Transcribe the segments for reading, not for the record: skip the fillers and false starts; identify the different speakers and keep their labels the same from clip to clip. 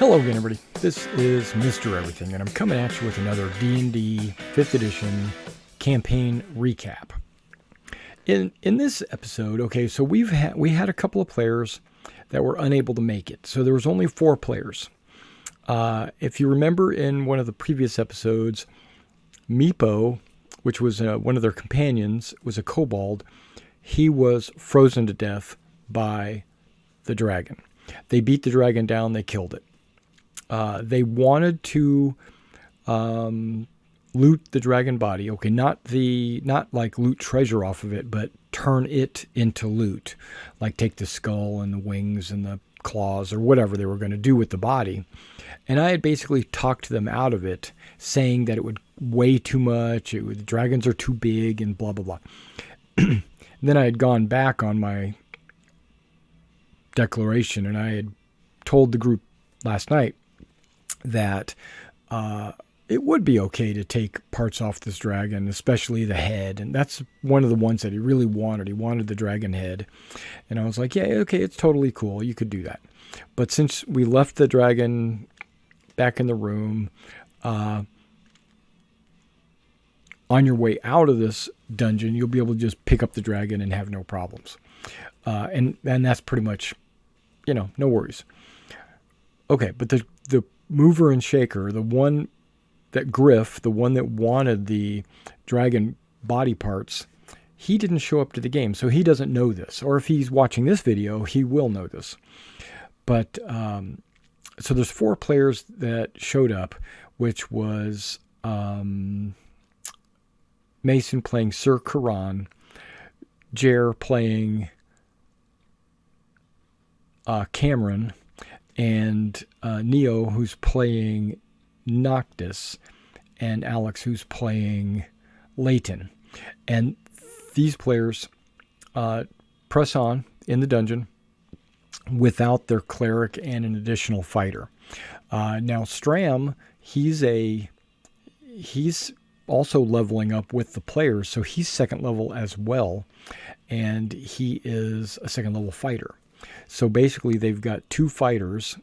Speaker 1: Hello again, everybody. This is Mr. Everything, and I'm coming at you with another D&D 5th edition campaign recap. In this episode, okay, so we had a couple of players that were unable to make it. So there was only 4 players. If you remember in one of the previous episodes, Meepo, which was one of their companions, was a kobold. He was frozen to death by the dragon. They beat the dragon down, they killed it. They wanted to loot the dragon body. Okay, not like loot treasure off of it, but turn it into loot. Like take the skull and the wings and the claws or whatever they were going to do with the body. And I had basically talked them out of it, saying that it would weigh too much, the dragons are too big, and blah, blah, blah. Then I had gone back on my declaration, and I had told the group last night that it would be okay to take parts off this dragon, especially the head. And that's one of the ones that he really wanted. He wanted the dragon head. And I was like, yeah, okay, it's totally cool. You could do that. But since we left the dragon back in the room, on your way out of this dungeon, you'll be able to just pick up the dragon and have no problems. And that's pretty much, no worries. Okay, but the mover and shaker, the one that Griff, the one that wanted the dragon body parts, he didn't show up to the game, so he doesn't know this. Or if he's watching this video, he will know this. But so there's 4 players that showed up, which was Mason playing Sir Karan, Jer playing Cameron, and Neo, who's playing Noctis, and Alex, who's playing Leighton. And these players press on in the dungeon without their cleric and an additional fighter. Now, Stram, he's also leveling up with the players, so he's second level as well, and he is a second level fighter. So basically, they've got 2 fighters,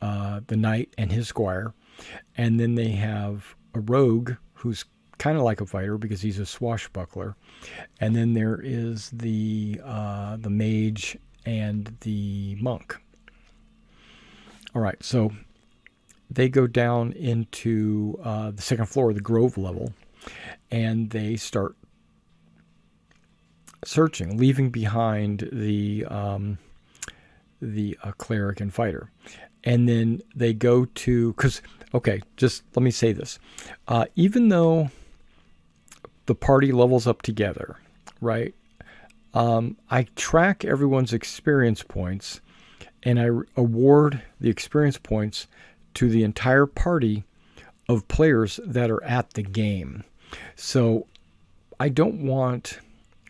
Speaker 1: the knight and his squire, and then they have a rogue who's kind of like a fighter because he's a swashbuckler, and then there is the mage and the monk. All right, so they go down into the second floor, the Grove level, and they start searching, leaving behind the cleric and fighter. And then they go to, just let me say this. Even though the party levels up together, right? I track everyone's experience points, and I award the experience points to the entire party of players that are at the game. So I don't want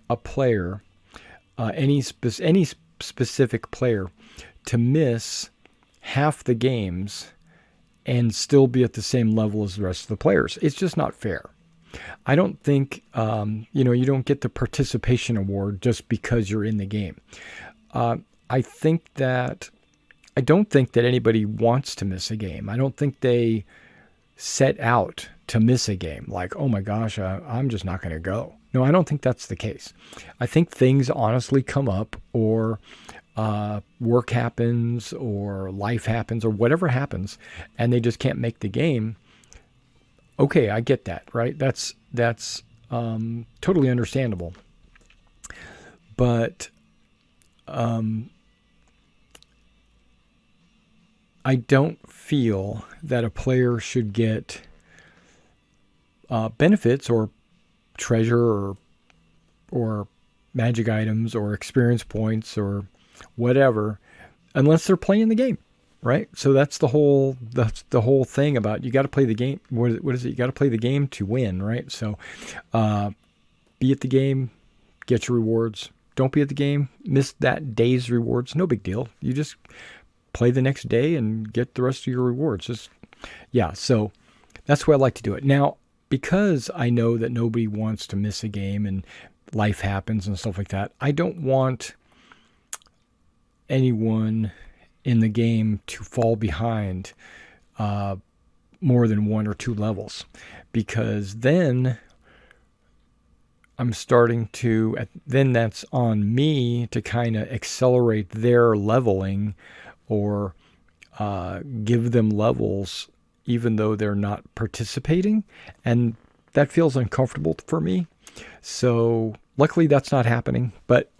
Speaker 1: a player, any specific player, to miss half the games and still be at the same level as the rest of the players. It's just not fair. I don't think, you don't get the participation award just because you're in the game. I don't think that anybody wants to miss a game. I don't think they set out to miss a game. Like, oh my gosh, I'm just not going to go. No, I don't think that's the case. I think things honestly come up, or work happens, or life happens, or whatever happens, and they just can't make the game. Okay, I get that, right? That's totally understandable. But I don't feel that a player should get benefits or treasure or magic items or experience points or whatever unless they're playing the game, right? So that's the whole thing about, you got to play the game. What is it? You got to play the game to win, right? So be at the game, get your rewards. Don't be at the game, miss that day's rewards. No big deal. You just play the next day and get the rest of your rewards. So that's why I like to do it. Now, because I know that nobody wants to miss a game and life happens and stuff like that, I don't want anyone in the game to fall behind more than 1 or 2 levels, because then I'm starting to, then that's on me to kind of accelerate their leveling or give them levels even though they're not participating. And that feels uncomfortable for me. So luckily that's not happening, but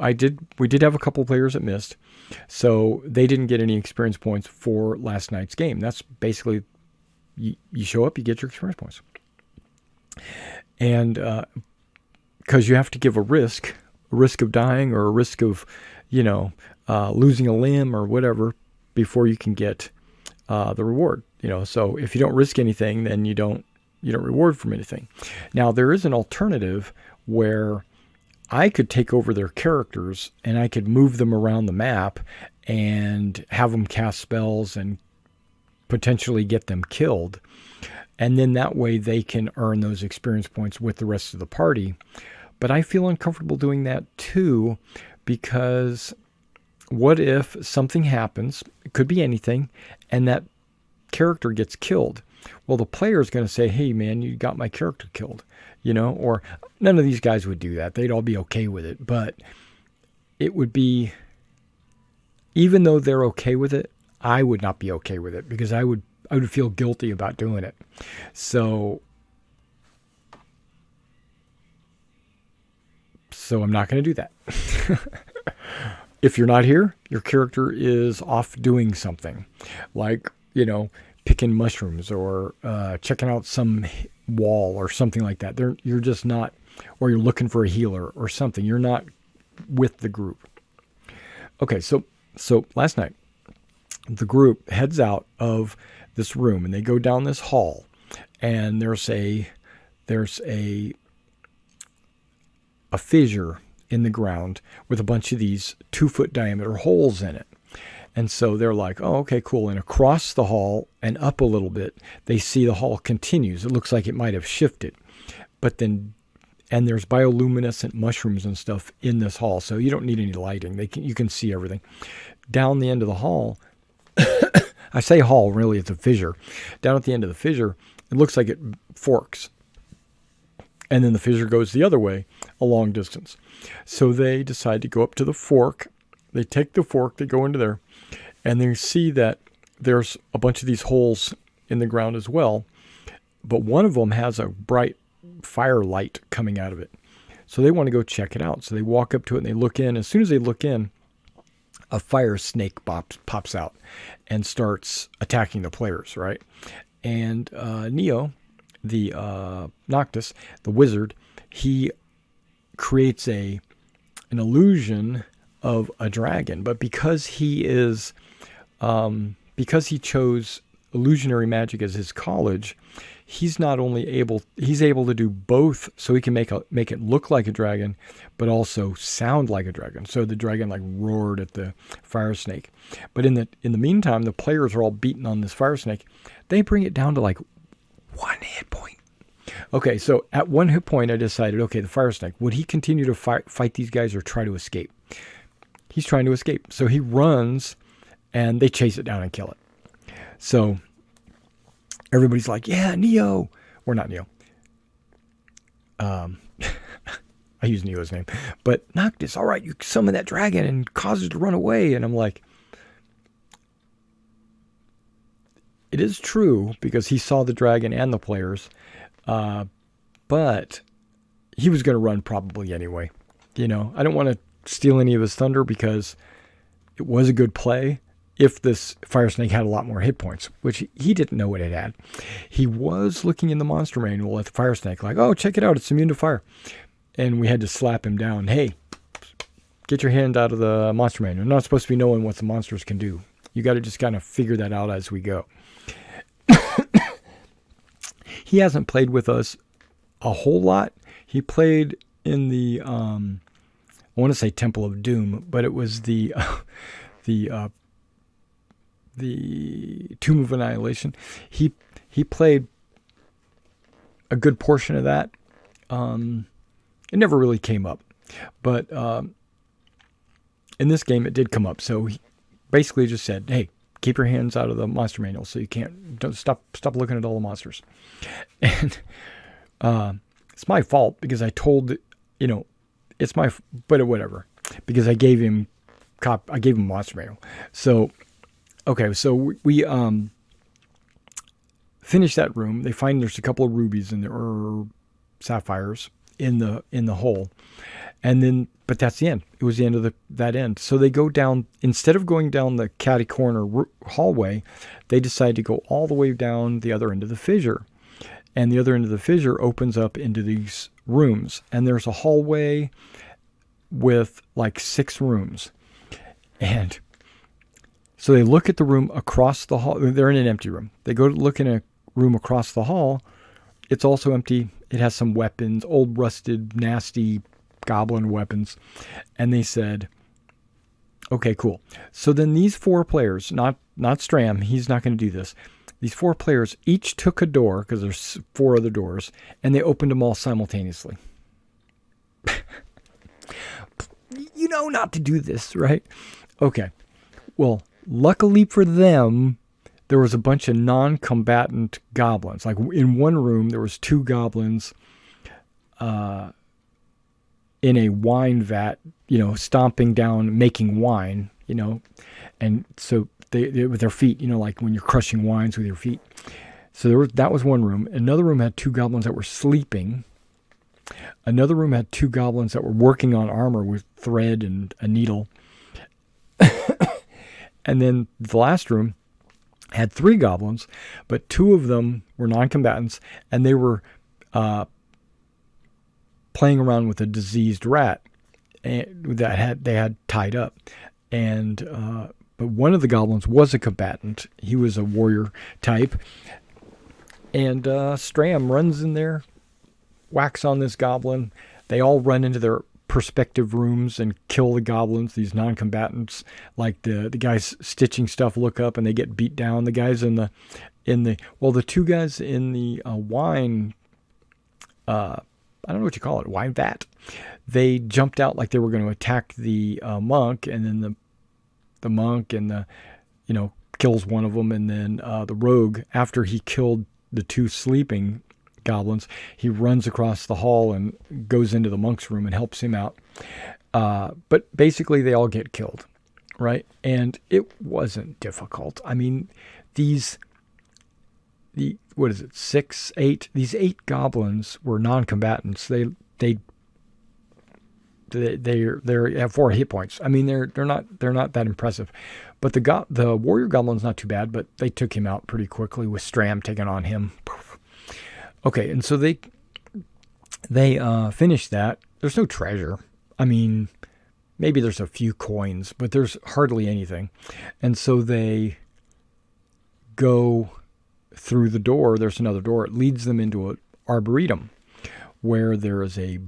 Speaker 1: we did have a couple players that missed. So they didn't get any experience points for last night's game. That's basically, you show up, you get your experience points. And because you have to give a risk of dying or a risk of, losing a limb or whatever before you can get the reward. So if you don't risk anything, then you don't reward from anything. Now there is an alternative where I could take over their characters and I could move them around the map and have them cast spells and potentially get them killed. And then that way they can earn those experience points with the rest of the party. But I feel uncomfortable doing that too, because what if something happens, it could be anything, and that character gets killed? Well, the player is going to say, hey man, you got my character killed, or none of these guys would do that. They'd all be okay with it. But it would be, even though they're okay with it, I would not be okay with it, because I would feel guilty about doing it. So I'm not going to do that. If you're not here, your character is off doing something, like, picking mushrooms or checking out some wall or something like that. You're just not, or you're looking for a healer or something. You're not with the group. Okay, so last night, the group heads out of this room and they go down this hall, and there's a fissure in the ground with a bunch of these 2-foot diameter holes in it. And so they're like, oh, okay, cool. And across the hall and up a little bit, they see the hall continues. It looks like it might have shifted. And there's bioluminescent mushrooms and stuff in this hall. So you don't need any lighting. You can see everything. Down the end of the hall, I say hall, really it's a fissure. Down at the end of the fissure, it looks like it forks. And then the fissure goes the other way, a long distance. So they decide to go up to the fork. They take the fork, they go into there, and they see that there's a bunch of these holes in the ground as well. But one of them has a bright firelight coming out of it. So they want to go check it out. So they walk up to it and they look in. As soon as they look in, a fire snake pops out and starts attacking the players, right? And Neo, the Noctis, the wizard, he creates an illusion of a dragon, but because he chose illusionary magic as his college, he's able to do both, so he can make it look like a dragon, but also sound like a dragon. So the dragon like roared at the fire snake. But in the meantime, the players are all beating on this fire snake. They bring it down to like 1 hit point. Okay, so at 1 hit point, I decided, okay, the fire snake, would he continue to fight these guys or try to escape? He's trying to escape. So he runs, and they chase it down and kill it. So everybody's like, yeah, Neo. Or not Neo. I use Neo's name. But Noctis, all right, you summon that dragon and cause it to run away. And I'm like, it is true, because he saw the dragon and the players. But he was going to run probably anyway. I don't want to steal any of his thunder, because it was a good play if this fire snake had a lot more hit points, which he didn't know what it had. He was looking in the monster manual at the fire snake like, oh, check it out, it's immune to fire. And we had to slap him down. Hey, get your hand out of the monster manual. You're not supposed to be knowing what the monsters can do. You got to just kind of figure that out as we go. He hasn't played with us a whole lot. He played in the I want to say Temple of Doom, but it was the Tomb of Annihilation. He played a good portion of that. It never really came up, but in this game it did come up. So basically just said, hey, keep your hands out of the monster manual, so you don't stop looking at all the monsters. And it's my fault because I told, it's my, but whatever, because I gave him monster manual. So, okay, so we finish that room. They find there's a couple of rubies in there, or sapphires in the hole, and then, but that's the end. It was the end of that end. So they go down, instead of going down the catty corner hallway, they decide to go all the way down the other end of the fissure. And the other end of the fissure opens up into these rooms. And there's a hallway with like 6 rooms. And so they look at the room across the hall. They're in an empty room. They go to look in a room across the hall. It's also empty. It has some weapons, old rusted, nasty goblin weapons. And they said, okay, cool. So then these 4 players, not Stram, he's not going to do this. These 4 players each took a door, because there's 4 other doors, and they opened them all simultaneously. You know not to do this, right? Okay. Well, luckily for them, there was a bunch of non-combatant goblins. Like in one room, there was 2 goblins in a wine vat, stomping down, making wine, and so they with their feet, like when you're crushing wines with your feet. So that was one room. Another room had 2 goblins that were sleeping. Another room had 2 goblins that were working on armor with thread and a needle. And then the last room had 3 goblins, but 2 of them were non-combatants, and they were playing around with a diseased rat that they had tied up. And but one of the goblins was a combatant. He was a warrior type. And Stram runs in there, whacks on this goblin. They all run into their perspective rooms and kill the goblins, these non-combatants. Like the guys stitching stuff look up and they get beat down. The guys the 2 guys in the wine, I don't know what you call it, wine vat, they jumped out like they were going to attack the monk, and then the monk and kills one of them, and then the rogue, after he killed the 2 sleeping goblins, he runs across the hall and goes into the monk's room and helps him out. But basically they all get killed, right? And it wasn't difficult. I mean, these 8 goblins were non-combatants. They have 4 hit points. I mean, they're not that impressive. But the warrior goblin's not too bad, but they took him out pretty quickly with Stram taking on him. Okay, and so they finished that. There's no treasure. I mean, maybe there's a few coins, but there's hardly anything. And so they go through the door. There's another door. It leads them into an arboretum where there is a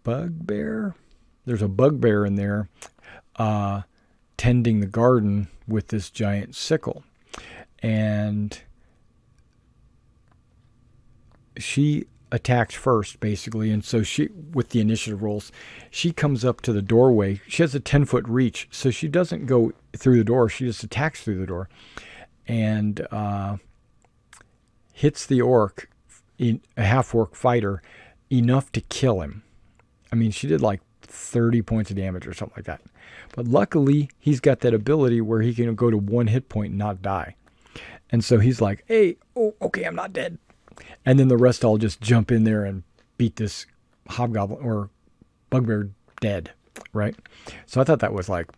Speaker 1: bugbear. There's a bugbear in there tending the garden with this giant sickle. And she attacks first, basically, and so she, with the initiative rolls, she comes up to the doorway. She has a 10-foot reach, so she doesn't go through the door. She just attacks through the door and hits the orc, a half-orc fighter, enough to kill him. I mean, she did like 30 points of damage or something like that. But luckily, he's got that ability where he can go to 1 hit point and not die. And so he's like, hey, oh, okay, I'm not dead. And then the rest all just jump in there and beat this hobgoblin or bugbear dead, right? So I thought that was like,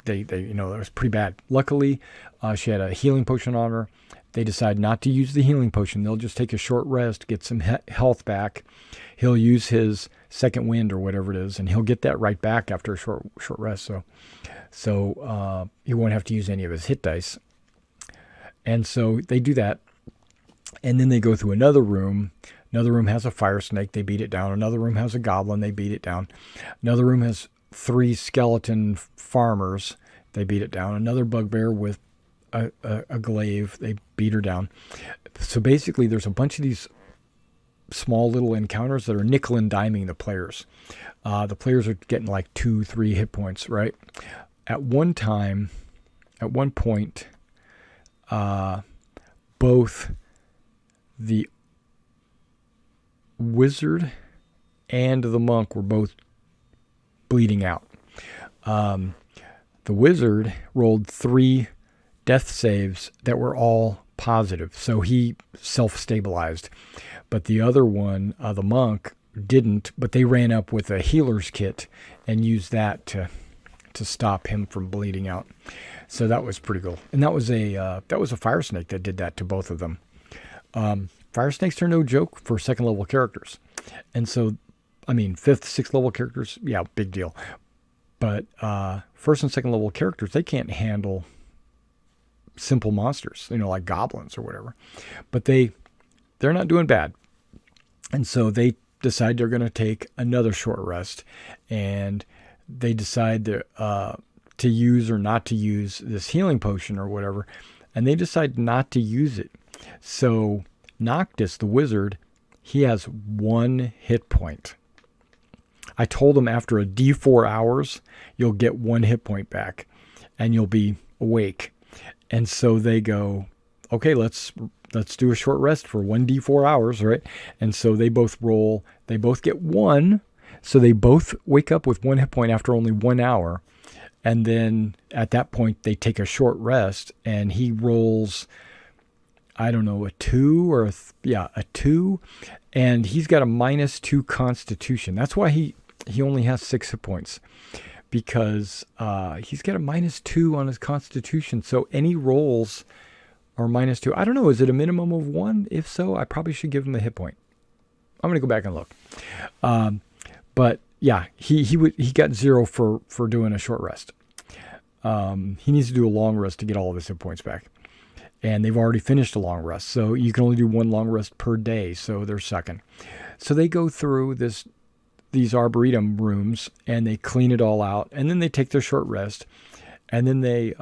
Speaker 1: that was pretty bad. Luckily, she had a healing potion on her. They decide not to use the healing potion. They'll just take a short rest, get some health back. He'll use his second wind or whatever it is, and he'll get that right back after a short rest. So he won't have to use any of his hit dice. And so they do that. And then they go through another room. Another room has a fire snake. They beat it down. Another room has a goblin. They beat it down. Another room has 3 skeleton farmers. They beat it down. Another bugbear with a glaive. They beat her down. So basically, there's a bunch of these small little encounters that are nickel and diming the players. The players are getting like 2-3 hit points, right? at one point, both the wizard and the monk were both bleeding out. The wizard rolled 3 death saves that were all positive, so he self-stabilized. But the other one, the monk, didn't, but they ran up with a healer's kit and used that to stop him from bleeding out. So that was pretty cool. And that was a fire snake that did that to both of them. Fire snakes are no joke for second level characters. And so, I mean, 5th, 6th level characters, yeah, big deal. But first and second level characters, they can't handle simple monsters, like goblins or whatever. But they're not doing bad. And so they decide they're going to take another short rest, and they decide to use or not to use this healing potion or whatever, and they decide not to use it. So Noctis, the wizard, he has 1 hit point. I told him after a D4 hours, you'll get 1 hit point back, and you'll be awake. And so they go, okay, let's do a short rest for 1d4 hours, right? And so they both get 1. So they both wake up with 1 hit point after only 1 hour. And then at that point, they take a short rest, and he rolls, I don't know, a 2 or a 2. And he's got a -2 constitution. That's why he only has 6 hit points, because he's got a -2 on his constitution. So any rolls are -2. I don't know. Is it a minimum of 1? If so, I probably should give him a hit point. I'm going to go back and look. But yeah, he got 0 for doing a short rest. He needs to do a long rest to get all of his hit points back. And they've already finished a long rest. So you can only do 1 long rest per day. So they're sucking. So they go through these arboretum rooms, and they clean it all out. And then they take their short rest. And then they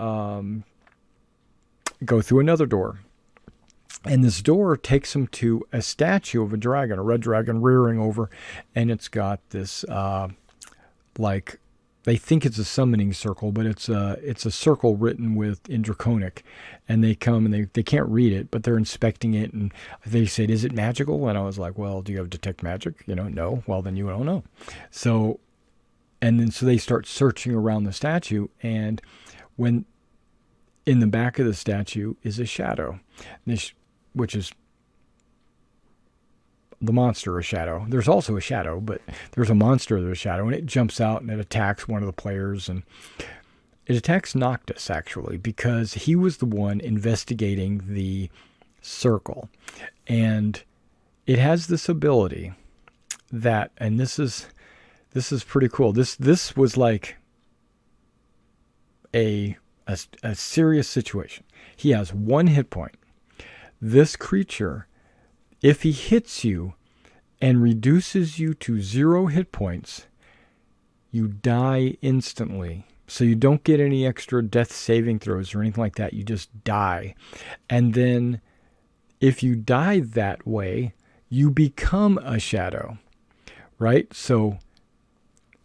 Speaker 1: go through another door. And this door takes them to a statue of a dragon, a red dragon rearing over. And it's got this, they think it's a summoning circle, but it's a circle written in Draconic. And they come and they can't read it, but they're inspecting it. And they said, "Is it magical?" And I was like, "Well, do you have detect magic?" No. Well, then you don't know. So they start searching around the statue. And when in the back of the statue is a shadow, which is the monster, a shadow. There's also a shadow, but there's a monster, there's a shadow, and it jumps out and it attacks one of the players. And it attacks Noctis, actually, because he was the one investigating the circle. And it has this ability that, and this is pretty cool. This was like a serious situation. He has 1 hit point. This creature, if he hits you and reduces you to 0 hit points, you die instantly. So you don't get any extra death saving throws or anything like that. You just die. And then if you die that way, you become a shadow, right? So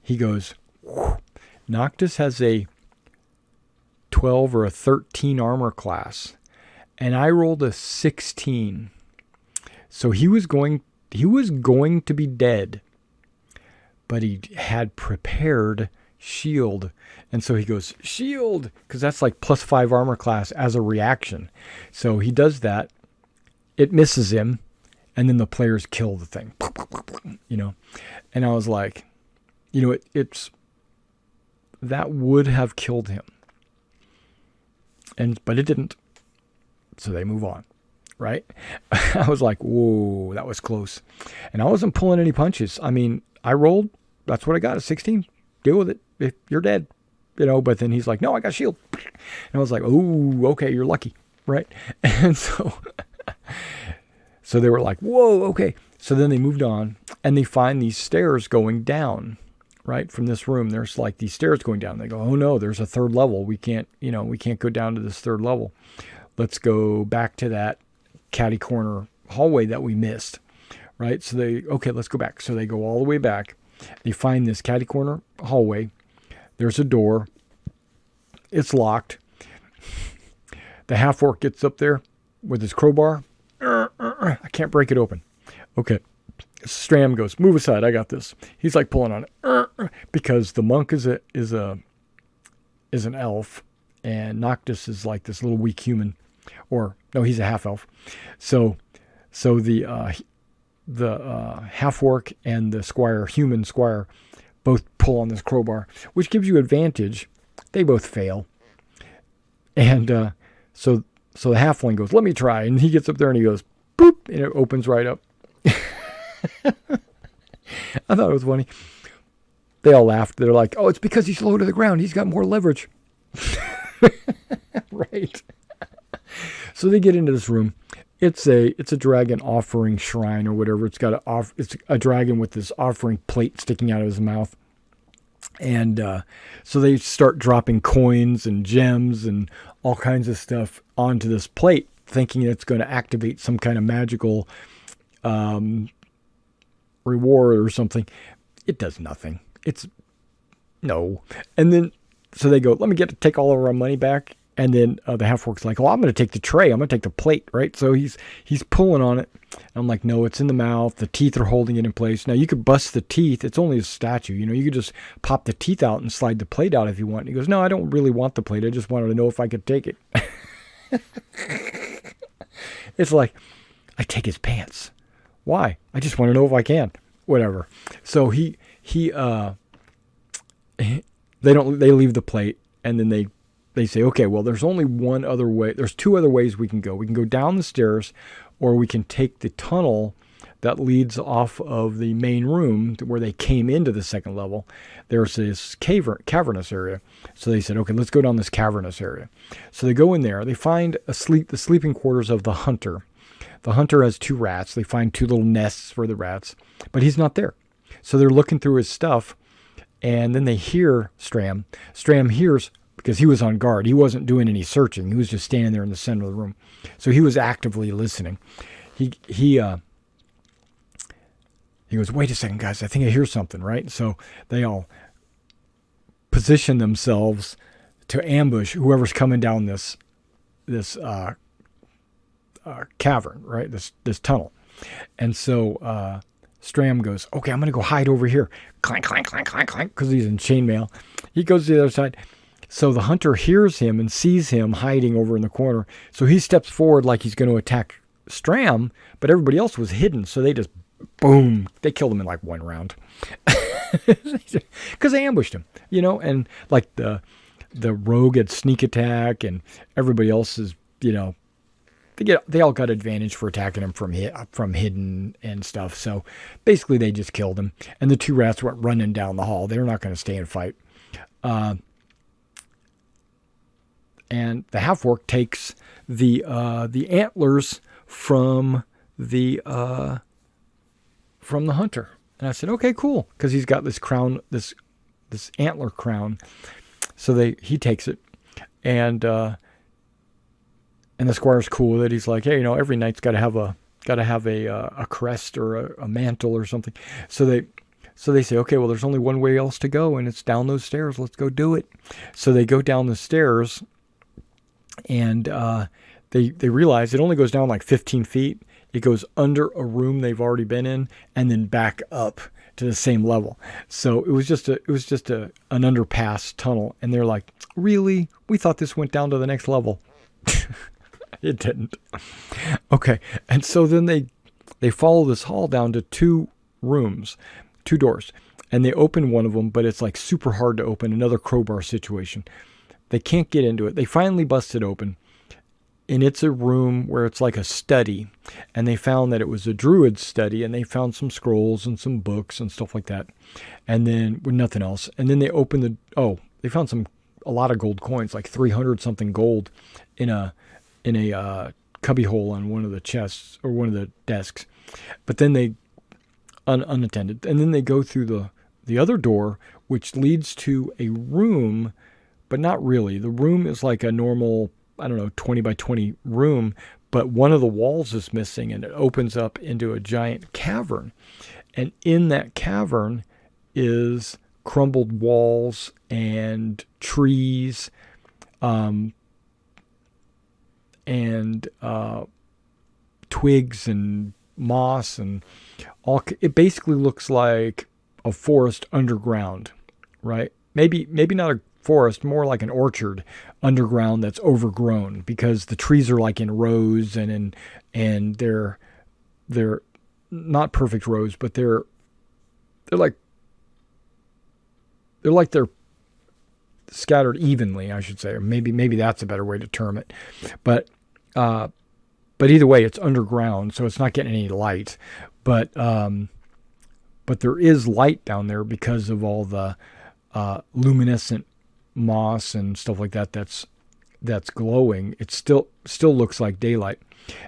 Speaker 1: he goes, whoosh. Noctis has a 12 or a 13 armor class, and I rolled a 16. So he was going to be dead, but he had prepared shield. And so he goes, shield, because that's like +5 armor class as a reaction. So he does that. It misses him, and then the players kill the thing. And I was like, it's that would have killed him. But it didn't. So they move on, right? I was like, whoa, that was close. And I wasn't pulling any punches. I mean, I rolled. That's what I got, a 16. Deal with it. If you're dead, But then he's like, no, I got shield. And I was like, oh, okay, you're lucky, right? And so they were like, whoa, okay. So then they moved on, and they find these stairs going down, right? From this room, there's like these stairs going down. They go, oh no, there's a 3rd level. We can't go down to this 3rd level. Let's go back to that catty corner hallway that we missed, right? So let's go back. So they go all the way back. They find this catty corner hallway. There's a door. It's locked. The half-orc gets up there with his crowbar. I can't break it open. Okay. Stram goes, move aside, I got this. He's like pulling on it. Because the monk is an elf, and Noctis is like this little weak human. Or, no, he's a half-elf. So the half-orc and the human squire, both pull on this crowbar, which gives you advantage. They both fail. And so the halfling goes, let me try. And he gets up there and he goes, boop, and it opens right up. I thought it was funny. They all laughed. They're like, oh, it's because he's low to the ground. He's got more leverage. Right. So they get into this room. It's a dragon offering shrine or whatever. It's a dragon with this offering plate sticking out of his mouth. And so they start dropping coins and gems and all kinds of stuff onto this plate, thinking it's going to activate some kind of magical reward or something. It does nothing. No. And then, so they go, let me take all of our money back. And then the half-orc's like, oh, I'm going to take the tray. I'm going to take the plate, right? So he's pulling on it. And I'm like, no, it's in the mouth. The teeth are holding it in place. Now, you could bust the teeth. It's only a statue. You could just pop the teeth out and slide the plate out if you want. And he goes, no, I don't really want the plate. I just wanted to know if I could take it. It's like, I take his pants. Why? I just want to know if I can. Whatever. So they leave the plate, and then they say, okay, well, there's only one other way. There's two other ways we can go. We can go down the stairs, or we can take the tunnel that leads off of the main room where they came into the second level. There's this cavernous area. So they said, okay, let's go down this cavernous area. So they go in there. They find the sleeping quarters of the hunter. The hunter has two rats. They find two little nests for the rats, but he's not there. So they're looking through his stuff, and then they hear Stram. Stram hears, because he was on guard. He wasn't doing any searching. He was just standing there in the center of the room. So he was actively listening. He goes, wait a second, guys. I think I hear something, right? So they all position themselves to ambush whoever's coming down this cavern, right? This tunnel. And so Stram goes, okay, I'm going to go hide over here. Clank, clank, clank, clank, clank, because he's in chainmail. He goes to the other side. So the hunter hears him and sees him hiding over in the corner. So he steps forward like he's going to attack Stram, but everybody else was hidden. So they just, boom, they killed him in like one round. Because they ambushed him, and like the rogue had sneak attack, and everybody else is, they all got advantage for attacking him from hidden and stuff. So basically they just killed him. And the two rats went running down the hall. They're not going to stay and fight. And the half-orc takes the antlers from the hunter. And I said, okay, cool, because he's got this crown, this antler crown. So he takes it, and the squire's cool with it. He's like, hey, every knight's got to have a crest or a mantle or something. So they say, okay, well, there's only one way else to go, and it's down those stairs. Let's go do it. So they go down the stairs. And they realize it only goes down like 15 feet. It goes under a room they've already been in, and then back up to the same level. So it was just an underpass tunnel. And they're like, really? We thought this went down to the next level. It didn't. Okay. And so then they follow this hall down to two doors. And they open one of them, but it's like super hard to open. Another crowbar situation. They can't get into it. They finally bust it open. And it's a room where it's like a study. And they found that it was a druid study. And they found some scrolls and some books and stuff like that. And then with nothing else. And then they opened they found a lot of gold coins, like 300 something gold in a cubby hole on one of the chests or one of the desks. But then they unattended. And then they go through the other door, which leads to a room. But not really. The room is like a normal, 20 by 20 room, but one of the walls is missing, and it opens up into a giant cavern. And in that cavern is crumbled walls and trees and twigs and moss and all. It basically looks like a forest underground, right? Maybe not a forest, more like an orchard underground that's overgrown, because the trees are like in rows and they're not perfect rows, but they're scattered evenly, I should say, or maybe that's a better way to term it. But either way, it's underground, so it's not getting any light. But there is light down there because of all the luminescent moss and stuff like that that's glowing. It still looks like daylight.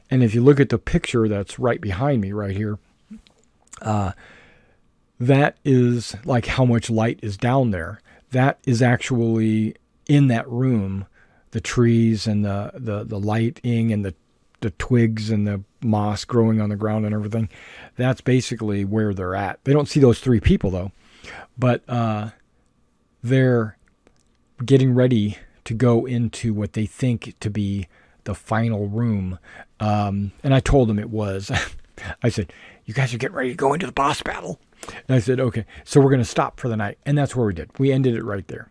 Speaker 1: And if you look at the picture that's right behind me right here, that is like how much light is down there. That is actually in that room, the trees and the lighting and the twigs and the moss growing on the ground and everything. That's basically where they're at. They don't see those three people though, but they're getting ready to go into what they think to be the final room. And I told them it was. I said, "You guys are getting ready to go into the boss battle." And I said, "Okay, so we're going to stop for the night." And that's where we did. We ended it right there.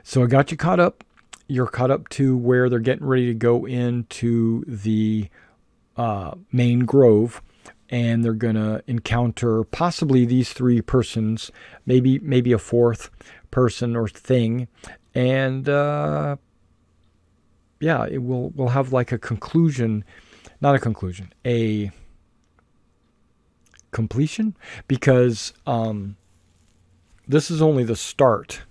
Speaker 1: So I got you caught up. You're caught up to where they're getting ready to go into the main grove, and they're going to encounter possibly these three persons, maybe a fourth person or thing. And we'll have like a conclusion, not a conclusion, a completion, because this is only the start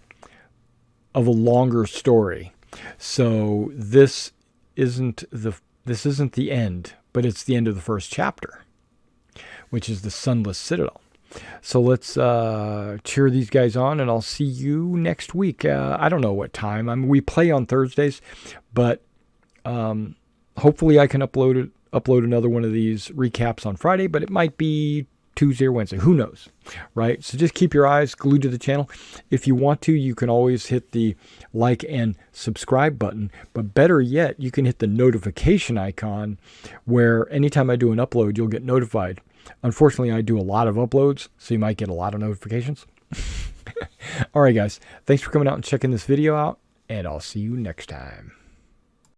Speaker 1: of a longer story. So this isn't the end, but it's the end of the first chapter, which is the Sunless Citadel. So let's cheer these guys on, and I'll see you next week. I don't know what time. I mean, we play on Thursdays, but hopefully I can upload another one of these recaps on Friday, but it might be Tuesday or Wednesday. Who knows, right? So just keep your eyes glued to the channel. If you want to, you can always hit the like and subscribe button, but better yet, you can hit the notification icon, where anytime I do an upload, you'll get notified. Unfortunately, I do a lot of uploads, so you might get a lot of notifications. All right, guys. Thanks for coming out and checking this video out, and I'll see you next time.